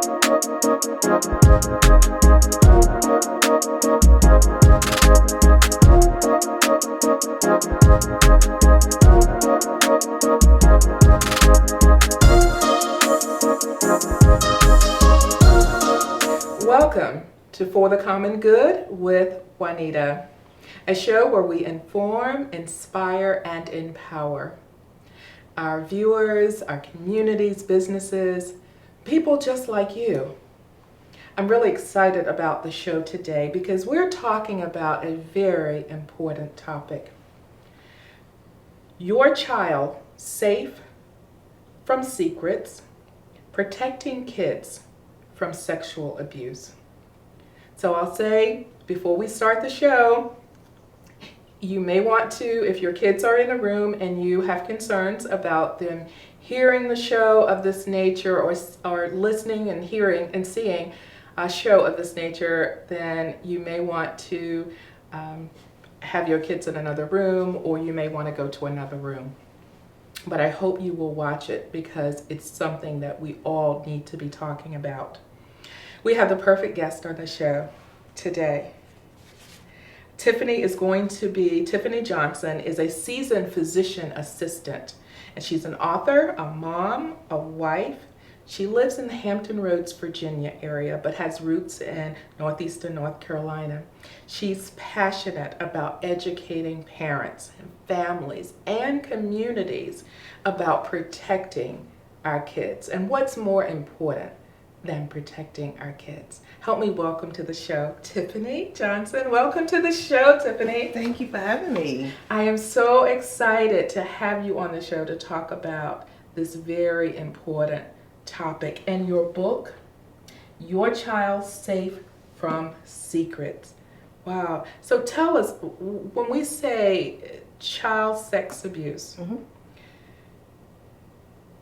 Welcome to For the Common Good with Juanita, a show where we inform, inspire, and empower our viewers, our communities, businesses, people just like you. I'm really excited about the show today because we're talking about a very important topic. Your child safe from secrets, protecting kids from sexual abuse. So I'll say before we start the show, you may want to, if your kids are in a room and you have concerns about them hearing the show of this nature or listening and hearing and seeing a show of this nature, then you may want to have your kids in another room, or you may want to go to another room. But I hope you will watch it because it's something that we all need to be talking about. We have the perfect guest on the show today. Tiffany Johnson is a seasoned physician assistant, and she's an author, a mom, a wife. She lives in the Hampton Roads, Virginia area, but has roots in northeastern North Carolina. She's passionate about educating parents and families and communities about protecting our kids. And what's more important than protecting our kids? Help me welcome to the show, Tiffany Johnson. Welcome to the show, Tiffany. Thank you for having me. I am so excited to have you on the show to talk about this very important topic. And your book, Your Child Safe from Secrets. Wow. So tell us, when we say child sex abuse,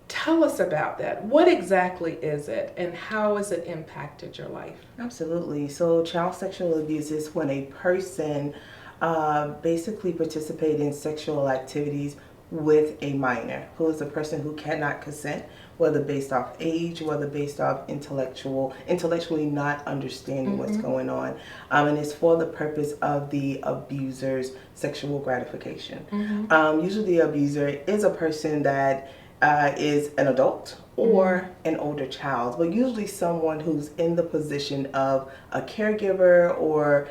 tell us about that. What exactly is it, and how has it impacted your life? Absolutely. So child sexual abuse is when a person basically participates in sexual activities with a minor, who is a person who cannot consent, whether based off age, whether based off intellectually not understanding what's going on. And it's for the purpose of the abuser's sexual gratification. Usually the abuser is a person that is an adult or an older child, but usually someone who's in the position of a caregiver or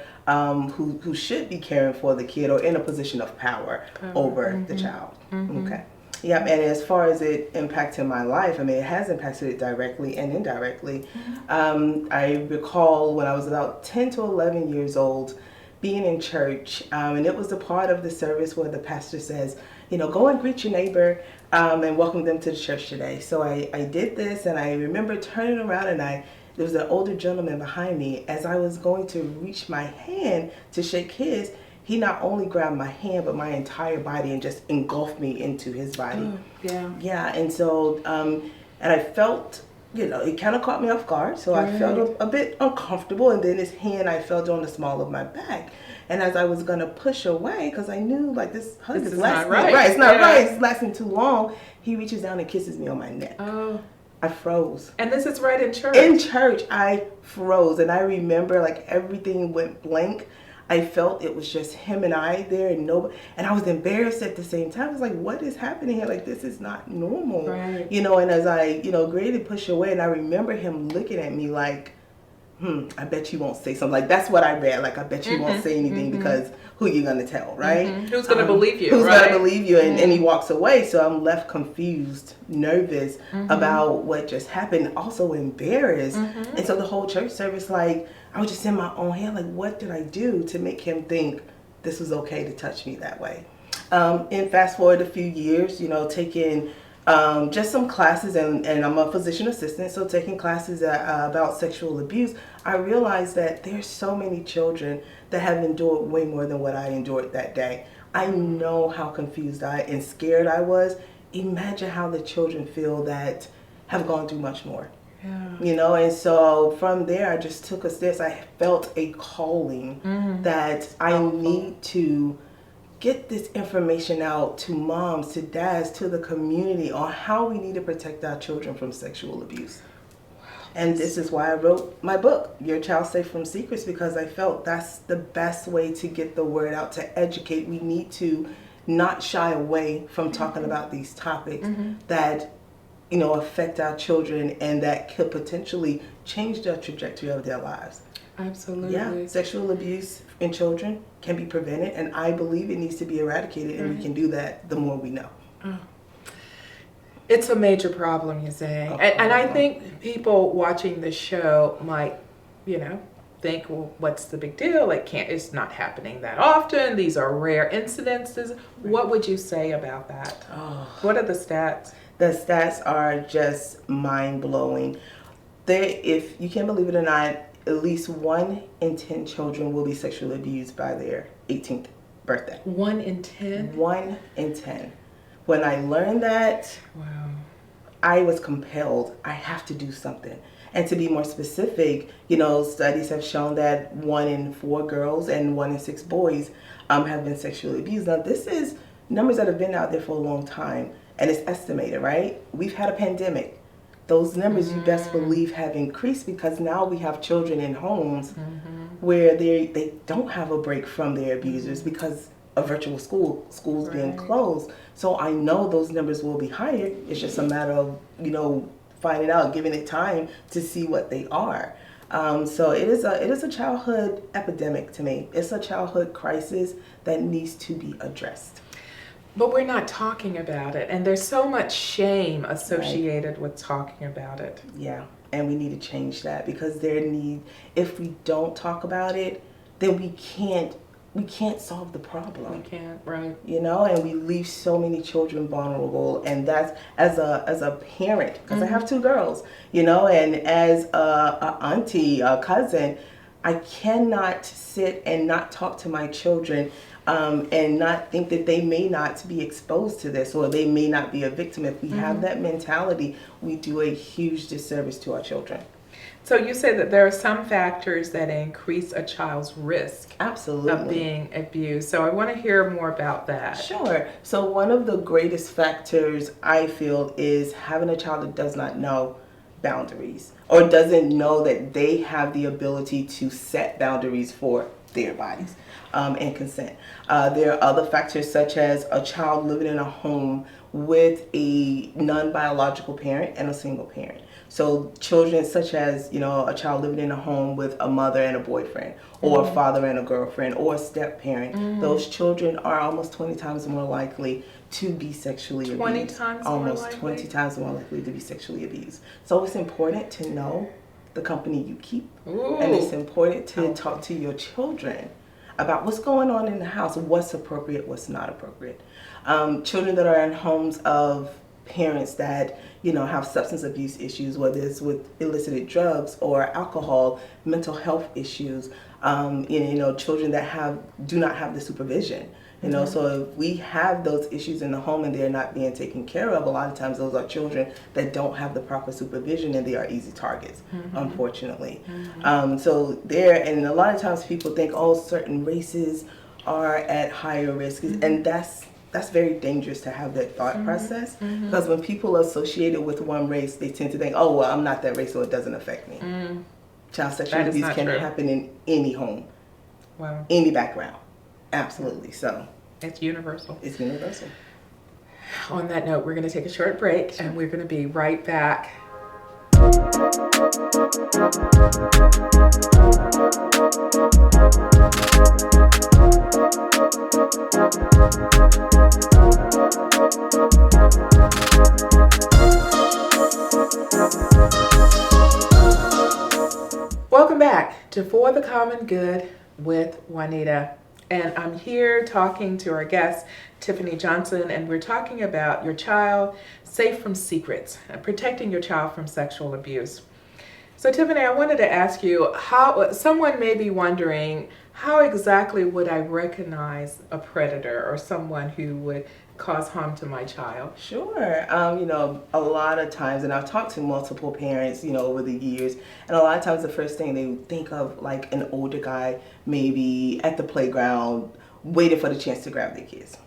who should be caring for the kid, or in a position of power over the child. Okay. Yeah, and as far as it impacted my life, I mean, it has impacted it directly and indirectly. I recall when I was about 10 to 11 years old, being in church, and it was a part of the service where the pastor says, you know, go and greet your neighbor and welcome them to the church today. So I did this, and I remember turning around, and there was an older gentleman behind me. As I was going to reach my hand to shake his, he not only grabbed my hand, but my entire body and just engulfed me into his body. Oh, yeah. Yeah, and so, and I felt, you know, it kind of caught me off guard. So I felt a bit uncomfortable, and then his hand I felt on the small of my back. And as I was going to push away, because I knew, like, this hug is lasting. Right, it's not right. It's lasting too long. He reaches down and kisses me on my neck. Oh. I froze. And this is right in church? In church, I froze. And I remember, like, everything went blank. I felt it was just him and I there, and nobody. And I was embarrassed at the same time. I was like, what is happening here? Like, this is not normal. Right. You know, and as I, you know, ready to push away, and I remember him looking at me like, I bet you won't say something. Like, that's what I read. Like, I bet you won't say anything because who are you going to tell, right? Who's going to believe you, Who's right? going to believe you? And he walks away. So I'm left confused, nervous about what just happened, also embarrassed. And so the whole church service, like, I was just in my own head, like, what did I do to make him think this was okay to touch me that way? And fast forward a few years, you know, taking just some classes, and I'm a physician assistant, so taking classes about sexual abuse, I realized that there's so many children that have endured way more than what I endured that day. I know how confused and scared I was. Imagine how the children feel that have gone through much more. Yeah. You know, and so from there I just took a step. I felt a calling that I need to get this information out to moms, to dads, to the community on how we need to protect our children from sexual abuse. And this is why I wrote my book, Your Child Safe from Secrets, because I felt that's the best way to get the word out, to educate. We need to not shy away from talking about these topics that, affect our children and that could potentially change the trajectory of their lives. Absolutely. Yeah, sexual abuse in children can be prevented, and I believe it needs to be eradicated, and we can do that the more we know. Oh. It's a major problem, you say. And I think people watching the show might, think, well, what's the big deal? It's not happening that often. These are rare incidences. Right. What would you say about that? Oh. What are the stats? The stats are just mind-blowing. If you can't believe it or not, at least 1 in 10 children will be sexually abused by their 18th birthday. 1 in 10? 1 in 10. When I learned that, wow, I was compelled. I have to do something. And to be more specific, studies have shown that 1 in 4 girls and 1 in 6 boys have been sexually abused. Now, this is numbers that have been out there for a long time, and it's estimated, right? We've had a pandemic. Those numbers, you best believe, have increased because now we have children in homes where they don't have a break from their abusers because of virtual schools being closed. So I know those numbers will be higher. It's just a matter of, finding out, giving it time to see what they are. So it is a childhood epidemic to me. It's a childhood crisis that needs to be addressed. But we're not talking about it, and there's so much shame associated with talking about it. Yeah, and we need to change that because if we don't talk about it, then we can't solve the problem. We can't, right? And we leave so many children vulnerable, and that's as a parent, because I have 2 girls, and as a auntie, a cousin, I cannot sit and not talk to my children and not think that they may not be exposed to this or they may not be a victim. If we have that mentality, we do a huge disservice to our children. So you say that there are some factors that increase a child's risk of being abused. So I want to hear more about that. Sure. So one of the greatest factors I feel is having a child that does not know boundaries or doesn't know that they have the ability to set boundaries for their bodies and consent. There are other factors such as a child living in a home with a non-biological parent and a single parent. So children such as, a child living in a home with a mother and a boyfriend or a father and a girlfriend or a step-parent, those children are almost 20 times more likely to be sexually abused. 20 times more likely? Almost 20 times more likely to be sexually abused. So it's important to know the company you keep. Ooh. And it's important to talk to your children about what's going on in the house, what's appropriate, what's not appropriate. Children that are in homes of parents that have substance abuse issues, whether it's with illicit drugs or alcohol, mental health issues, children that do not have the supervision. So if we have those issues in the home and they're not being taken care of, a lot of times those are children that don't have the proper supervision and they are easy targets, unfortunately. So and a lot of times people think, certain races are at higher risk, and that's very dangerous to have that thought process, because when people are associated with one race, they tend to think, I'm not that race, so it doesn't affect me. Child sexual abuse can happen in any home, any background. Absolutely. So it's universal. It's universal. On that note, we're going to take a short break, and we're going to be right back. Welcome back to For the Common Good with Juanita. And I'm here talking to our guest, Tiffany Johnson, and we're talking about your child safe from secrets, protecting your child from sexual abuse. So Tiffany, I wanted to ask you, how someone may be wondering, how exactly would I recognize a predator or someone who would cause harm to my child? Sure. A lot of times, and I've talked to multiple parents, over the years, and a lot of times the first thing they think of, like an older guy, maybe at the playground, waiting for the chance to grab their kids.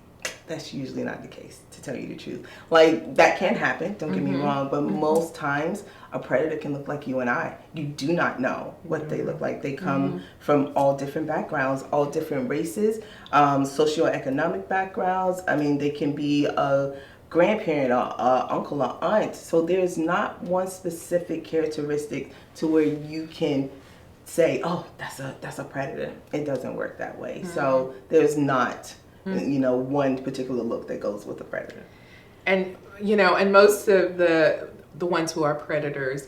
That's usually not the case, to tell you the truth. Like, that can happen, don't get me wrong, but most times a predator can look like you and I. You do not know what they look like. They come from all different backgrounds, all different races, socioeconomic backgrounds. I mean, they can be a grandparent or uncle or aunt. So there's not one specific characteristic to where you can say, oh, that's a predator. It doesn't work that way. So there's not one particular look that goes with a predator. And and most of the ones who are predators,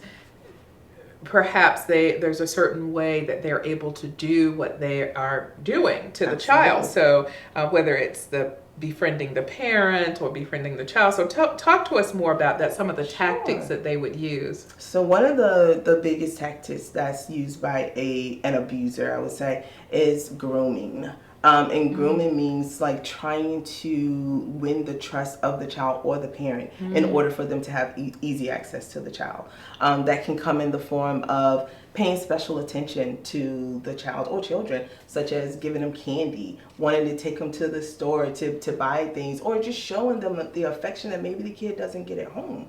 perhaps there's a certain way that they're able to do what they are doing to the child. So whether it's the befriending the parent or befriending the child. So talk to us more about that, some of the tactics that they would use. So one of the biggest tactics that's used by an abuser, I would say, is grooming. And grooming means like trying to win the trust of the child or the parent in order for them to have easy access to the child. That can come in the form of paying special attention to the child or children, such as giving them candy, wanting to take them to the store to buy things, or just showing them the affection that maybe the kid doesn't get at home.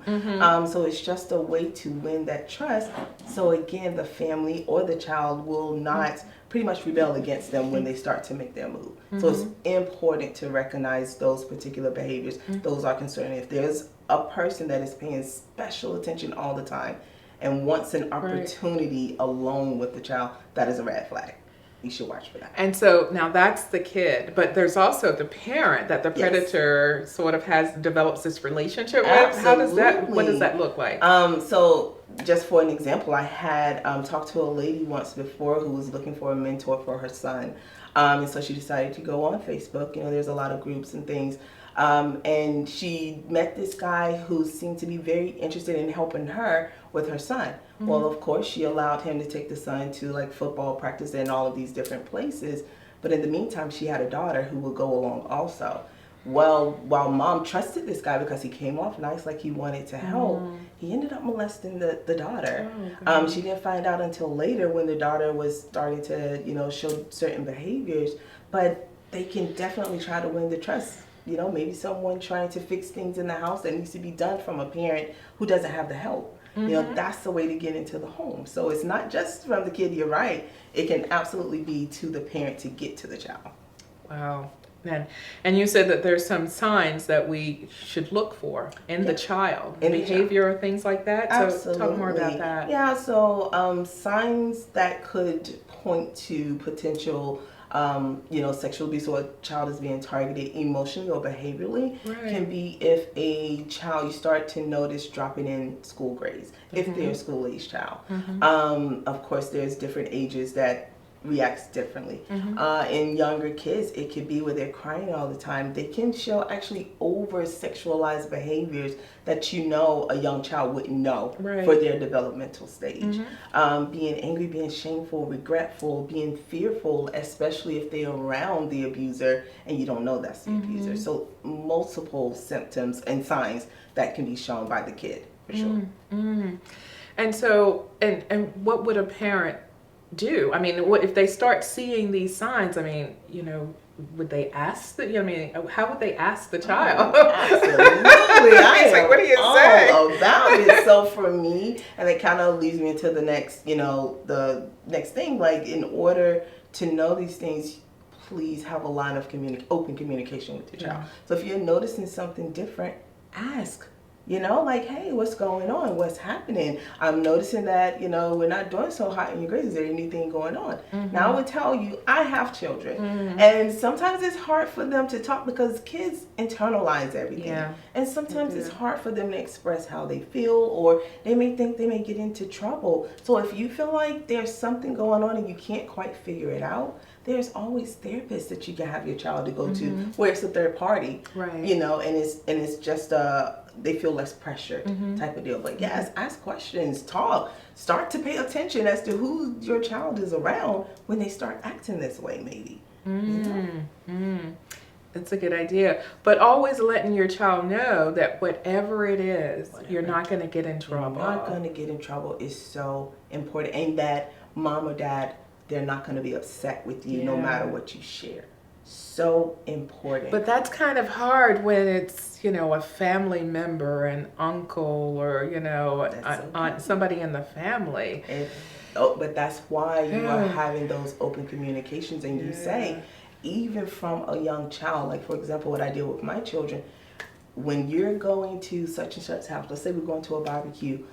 So it's just a way to win that trust. So again, the family or the child will not pretty much rebel against them when they start to make their move. So it's important to recognize those particular behaviors. Those are concerning. If there's a person that is paying special attention all the time and wants an opportunity alone with the child, that is a red flag. You should watch for that. And so now that's the kid, but there's also the parent that the predator sort of develops this relationship with. Absolutely. What does that look like? So just for an example, I had talked to a lady once before who was looking for a mentor for her son. And so she decided to go on Facebook. There's a lot of groups and things. And she met this guy who seemed to be very interested in helping her with her son. Well, of course, she allowed him to take the son to like football practice and all of these different places. But in the meantime, she had a daughter who would go along also. Well, while mom trusted this guy because he came off nice, like he wanted to help, he ended up molesting the daughter. She didn't find out until later when the daughter was starting to, show certain behaviors. But they can definitely try to win the trust. Maybe someone trying to fix things in the house that needs to be done from a parent who doesn't have the help. That's the way to get into the home. So it's not just from the kid, you're right. It can absolutely be to the parent to get to the child. Wow. And you said that there's some signs that we should look for in the child, behavior or things like that. Absolutely. So talk more about that. Yeah, so signs that could point to potential sexual abuse or a child is being targeted emotionally or behaviorally can be if a child, you start to notice dropping in school grades, if they're a school-age child. Of course, there's different ages that reacts differently. In younger kids, it could be where they're crying all the time. They can show actually over-sexualized behaviors that a young child wouldn't know for their developmental stage. Being angry, being shameful, regretful, being fearful, especially if they're around the abuser and you don't know that's the abuser. So multiple symptoms and signs that can be shown by the kid, for sure. And so, and what would a parent do? I mean, what if they start seeing these signs? I mean, would they ask how would they ask the child? Absolutely. He's like, what do you say? All about it. So for me, and it kind of leads me into the next, the next thing, like in order to know these things, please have a line of open communication with your child. So if you're noticing something different, ask. Like, hey, what's going on? What's happening? I'm noticing that, we're not doing so hot in your grades. Is there anything going on? Now, I would tell you, I have children. And sometimes it's hard for them to talk because kids internalize everything. And sometimes it's hard for them to express how they feel, or they may think they may get into trouble. So if you feel like there's something going on and you can't quite figure it out, there's always therapists that you can have your child to go to where it's a third party, and it's just they feel less pressure type of deal. But yes, ask questions, talk, start to pay attention as to who your child is around when they start acting this way, maybe. That's a good idea. But always letting your child know that whatever it is, you're not going to get in trouble. You're not going to get in trouble is so important. And that mom or dad, they're not going to be upset with you no matter what you share. So important. But that's kind of hard when it's, a family member, an uncle, or, aunt, somebody in the family. But that's why you are having those open communications, and you say, even from a young child, like for example, what I deal with my children, when you're going to such and such house, let's say we're going to a barbecue,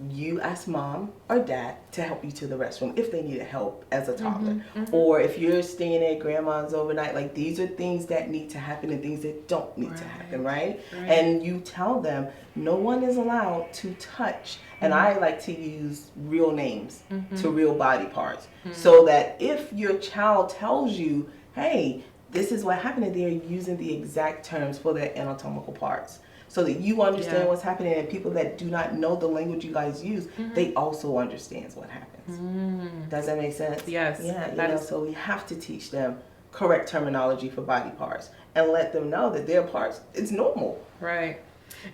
you ask mom or dad to help you to the restroom if they needed help as a toddler. Or if you're staying at grandma's overnight, like these are things that need to happen and things that don't need to happen, right? And you tell them no one is allowed to touch. And I like to use real names to real body parts, so that if your child tells you, hey, this is what happened, and they're using the exact terms for their anatomical parts, so that you understand what's happening, and people that do not know the language you guys use, they also understand what happens. Does that make sense? Yes. Yeah, so we have to teach them correct terminology for body parts and let them know that their parts, it's normal. Right.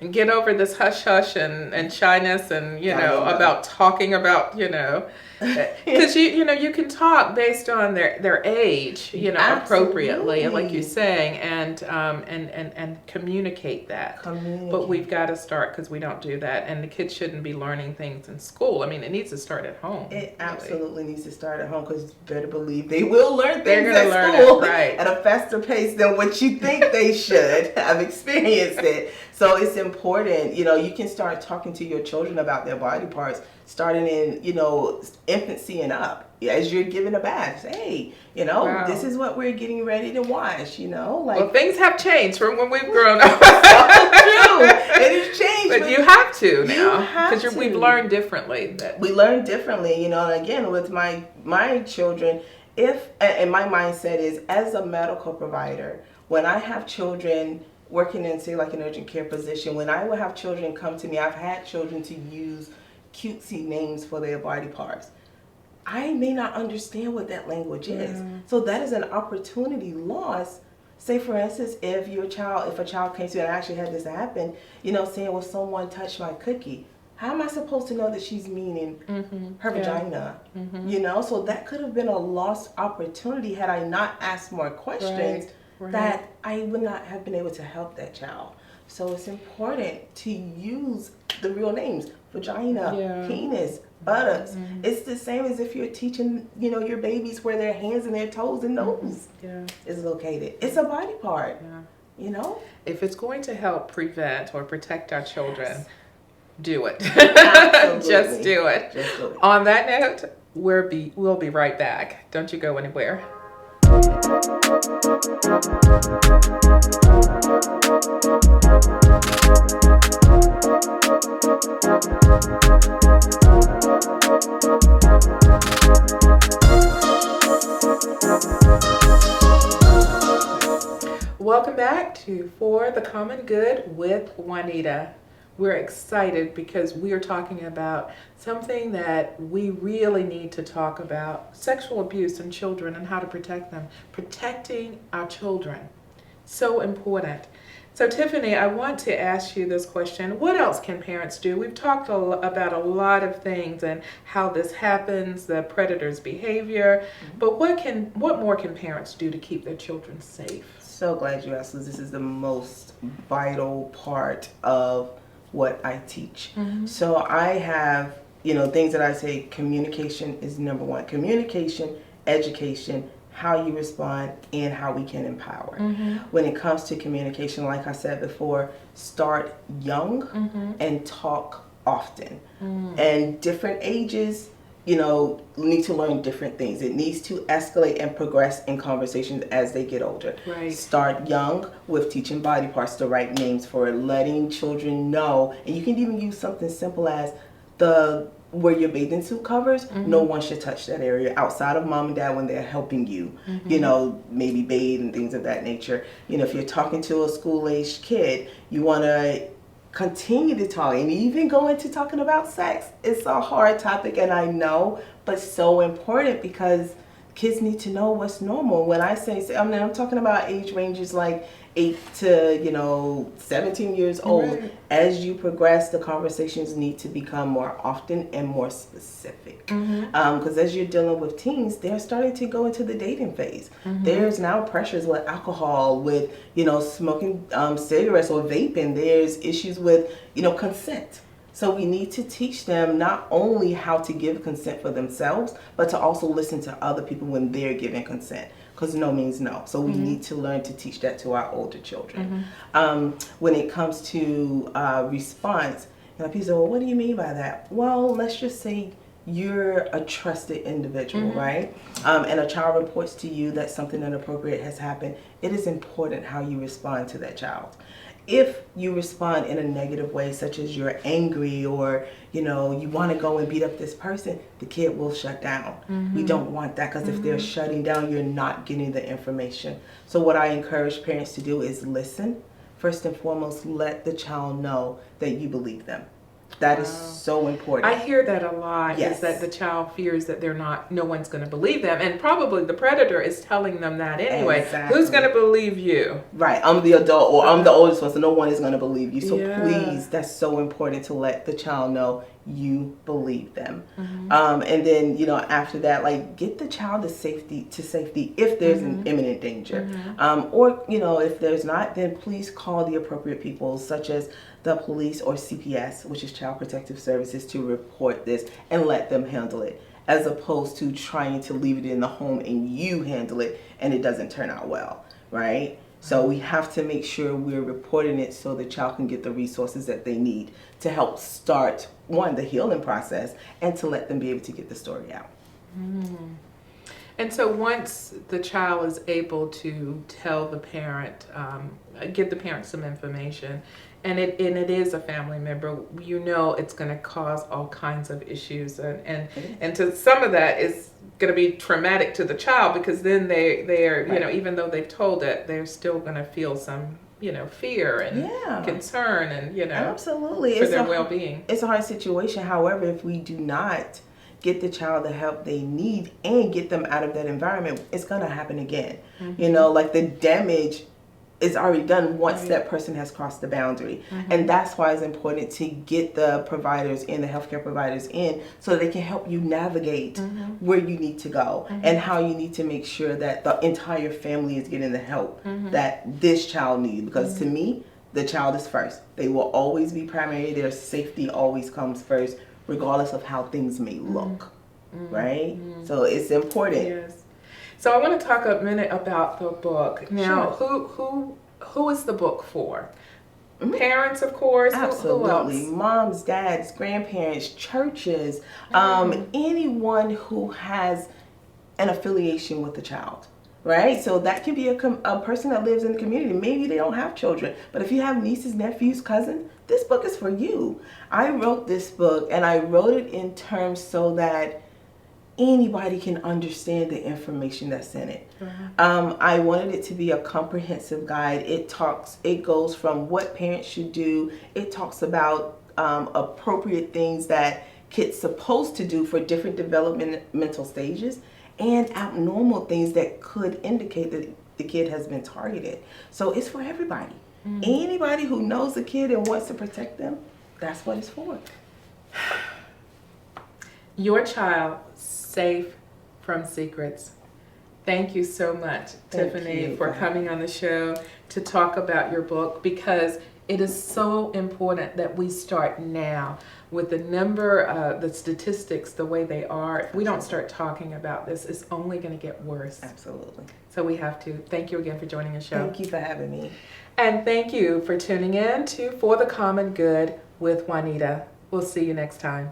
And get over this hush hush and shyness and, about talking about, because, you can talk based on their age, appropriately, like you're saying, and communicate that. But we've got to start, because we don't do that. And the kids shouldn't be learning things in school. I mean, it needs to start at home. It absolutely needs to start at home, because better believe they will learn things at school at a faster pace than what you think they should. I've experienced it. So it's important, you can start talking to your children about their body parts, starting in, infancy and up. As you're giving a bath, hey, this is what we're getting ready to wash, Well, things have changed from when we've grown up. True. It has changed. But you have to now, because we've learned differently. We learn differently, and again, with my children, and my mindset is, as a medical provider, when I have children working in, say, like an urgent care position, when I will have children come to me, I've had children to use cutesy names for their body parts. I may not understand what that language is. So that is an opportunity lost. Say, for instance, if a child came to me, and I actually had this happen, saying, well, someone touched my cookie. How am I supposed to know that she's meaning her vagina? So that could have been a lost opportunity had I not asked more questions. That I would not have been able to help that child. So it's important to use the real names: vagina, penis, buttocks. It's the same as if you're teaching, your babies where their hands and their toes and nose is located. It's a body part. If it's going to help prevent or protect our children, do it. Just do it. On that note, we'll be right back. Don't you go anywhere. Welcome back to For the Common Good with Juanita. We're excited because we are talking about something that we really need to talk about: sexual abuse in children and how to protect them. Protecting our children. So important. So Tiffany, I want to ask you this question. What else can parents do? We've talked about a lot of things and how this happens, the predator's behavior, but what more can parents do to keep their children safe? So glad you asked, because this is the most vital part of what I teach. So I have, things that I say, communication is number one. Communication, education, how you respond, and how we can empower. When it comes to communication, like I said before, start young and talk often. And different ages, need to learn different things. It needs to escalate and progress in conversations as they get older. Start young with teaching body parts, the right names for it, letting children know. And you can even use something simple as where your bathing suit covers, no one should touch that area outside of mom and dad when they're helping you, maybe bathe and things of that nature. If you're talking to a school-aged kid, you want to continue to talk and even go into talking about sex. It's a hard topic, and I know, but so important, because kids need to know what's normal. When I say, I'm talking about age ranges like 8 to 17 years old. Right. As you progress, the conversations need to become more often and more specific. Because as you're dealing with teens, they're starting to go into the dating phase. There's now pressures with alcohol, with smoking cigarettes or vaping. There's issues with consent. So we need to teach them not only how to give consent for themselves, but to also listen to other people when they're giving consent. Because no means no. So we need to learn to teach that to our older children. When it comes to response, people say, well, what do you mean by that? Well, let's just say you're a trusted individual, right? And a child reports to you that something inappropriate has happened. It is important how you respond to that child. If you respond in a negative way, such as you're angry or you want to go and beat up this person, the kid will shut down. We don't want that, because if they're shutting down, you're not getting the information. So what I encourage parents to do is listen. First and foremost, let the child know that you believe them. That is so important. I hear that a lot. Yes. Is that the child fears that no one's going to believe them, and probably the predator is telling them that anyway. Exactly. Who's going to believe you? Right. I'm the adult, or I'm the oldest one, so no one is going to believe you. So Yeah. please, that's so important to let the child know you believe them. And then after that, get the child to safety if there's an imminent danger. Or if there's not, then please call the appropriate people, such as the police or CPS, which is Child Protective Services, to report this and let them handle it, as opposed to trying to leave it in the home and you handle it and it doesn't turn out well, right? So we have to make sure we're reporting it so the child can get the resources that they need to help start, the healing process, and to let them be able to get the story out. And so once the child is able to tell the parent, give the parent some information, and it is a family member, it's going to cause all kinds of issues, and to some of that is going to be traumatic to the child, because then they're Right. Even though they've told it, they're still going to feel some fear and concern and Absolutely. for their well-being. It's a hard situation. However, if we do not get the child the help they need and get them out of that environment, it's going to happen again. The damage is already done once that person has crossed the boundary. And that's why it's important to get the providers in, the healthcare providers in, so they can help you navigate where you need to go and how you need to make sure that the entire family is getting the help that this child needs. Because to me, the child is first. They will always be primary. Their safety always comes first, regardless of how things may look, right? So it's important. Yes. So I want to talk a minute about the book. Now, who is the book for? Parents, of course. Absolutely. Who else? Moms, dads, grandparents, churches, anyone who has an affiliation with the child. Right? So that can be a person that lives in the community. Maybe they don't have children, but if you have nieces, nephews, cousins, this book is for you. I wrote this book, and I wrote it in terms so that anybody can understand the information that's in it. I wanted it to be a comprehensive guide. It goes from what parents should do. It talks about appropriate things that kids supposed to do for different developmental stages, and abnormal things that could indicate that the kid has been targeted. So it's for everybody. Anybody who knows a kid and wants to protect them, that's what it's for. Your child, safe from secrets. Thank you so much, Tiffany, for coming on the show to talk about your book, because it is so important that we start now. With the number, the statistics, the way they are, if we don't start talking about this, it's only going to get worse. Absolutely. So we have to. Thank you again for joining the show. Thank you for having me. And thank you for tuning in to For the Common Good with Juanita. We'll see you next time.